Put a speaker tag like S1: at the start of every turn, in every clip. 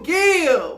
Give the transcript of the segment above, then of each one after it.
S1: Forgive.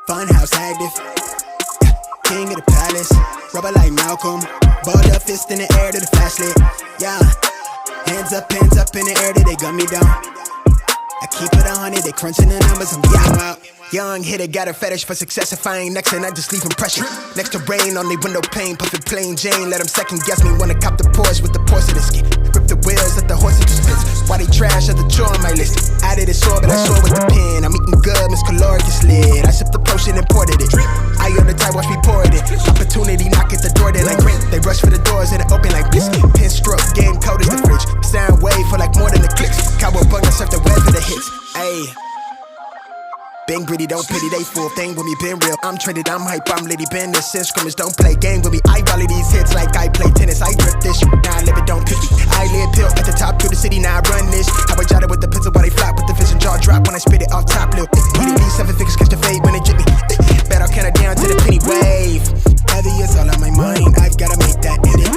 S2: Funhouse active, king of the palace, rubber like Malcolm, balled up fist in the air to the flashlight, yeah, hands up in the air that they gun me down, I keep it 100, they crunching the numbers, I'm young out. Young hitter, got a fetish for success. If I ain't next, then I just leave impression. Next to rain, on the window pane, puffin' plain Jane. Let them second guess me, wanna cop the Porsche with the porcelain skin. Grip the wheels, let the horses do splits. Why they trash at the chore on my list? Added a sword, but I saw with the pen. I'm eating good, Miss Caloric is lit. I sipped the potion, imported it. I on the type, watch me pour it in. Opportunity, knock at the door, then I grin. They rush for the doors, and it open like biscuit. Pin stroke, game cold as the fridge. Sound wave for like more than the clicks. Cowboy bug, I surf the web for the hits. Ayy. Been gritty, don't pity, they full thing with me, been real. I'm traded, I'm hype, I'm litty, been this since scrimmage, don't play game with me. I volley these hits like I play tennis, I grip this shit, now I live it, don't pick me. I live pill at the top through the city, now I run this. How I jotted with the pencil while they flop with the vision, jaw drop when I spit it off top, lil. Eating these 7 figures, catch the fade when it jit me. Bet I'll count it down to the penny wave. Heavy is all on my mind, I've gotta make that edit.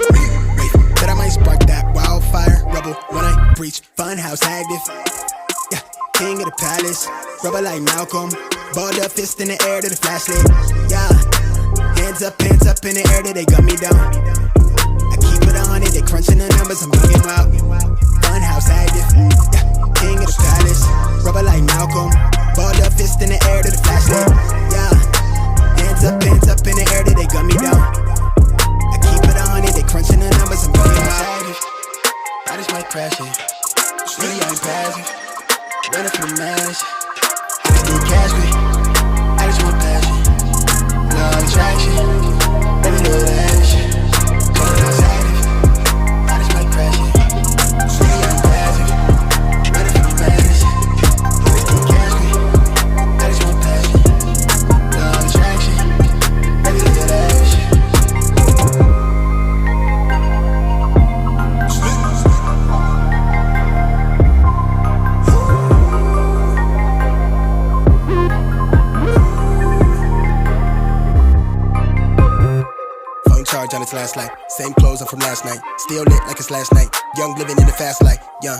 S2: Bet I might spark that wildfire, rubble when I breach. Funhouse active. King of the palace, rubber like Malcolm. Balled up fist in the air to the flashlight. Yeah, hands up in the air that they got me down. I keep it 100, they crunching the numbers, I'm bringing out. Funhouse active, yeah. King of the palace, rubber like Malcolm. Balled up fist in the air to the flashlight. Yeah, hands up in the air that they got me down. I keep it 100, they crunching the numbers, I'm bringing out. I just might crash it, really I ain't passive. Running from the madness, I just need cash, me. I just want passion, no attraction. Baby, do that shit. Coming outside it, I just might crash it. Really, I'm passive. Running from the madness, I just need cash, me. I just want passion, no attraction. Baby, do that shit. Charge on its last light. Same clothes, I'm from last night. Still lit like it's last night. Young living in the fast life. Young.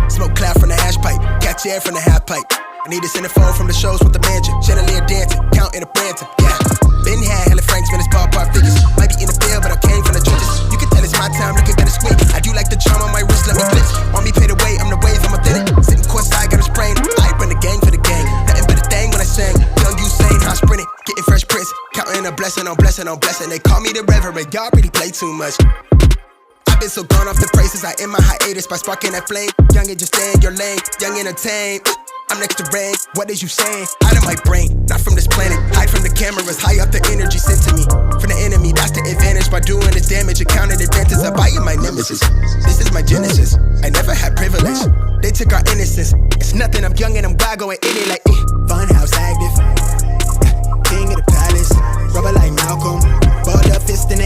S2: Smoke cloud from the hash pipe. Catch air from the half pipe. I need to send a phone from the shows with the mansion. Chandelier dancing. Counting a Branton. Yeah. Been had hella francs, man, it's ballpark figures. Might be in the field, but I came from the trenches. You can tell it's my time, look at that it's quick. I do like the charm on my wrist, let me glitz. On me pay the way, I'm the wave, I'm authentic. Sitting courtside, got a sprain. I run the gang for the gang. Nothing but a thing when I sang. Young Usain, I sprinting. Getting fresh prints. Counting a blessing on blessing on blessing. They call me the reverend, y'all really play too much. I've been so gone off the prices, I end my hiatus by sparking that flame. Young and just stay in your lane, young entertained. I'm next to rain, what is you saying? Out of my brain, not from this planet. Hide from the cameras, high up the energy sent to me. From the enemy, that's the advantage. By doing this damage, it counted advantage. I buy you my nemesis. This is my genesis, I never had privilege. They took our innocence, it's nothing, I'm young and I'm wild going in it like Funhouse active, king of the palace, rubber like Malcolm. Balled up fist in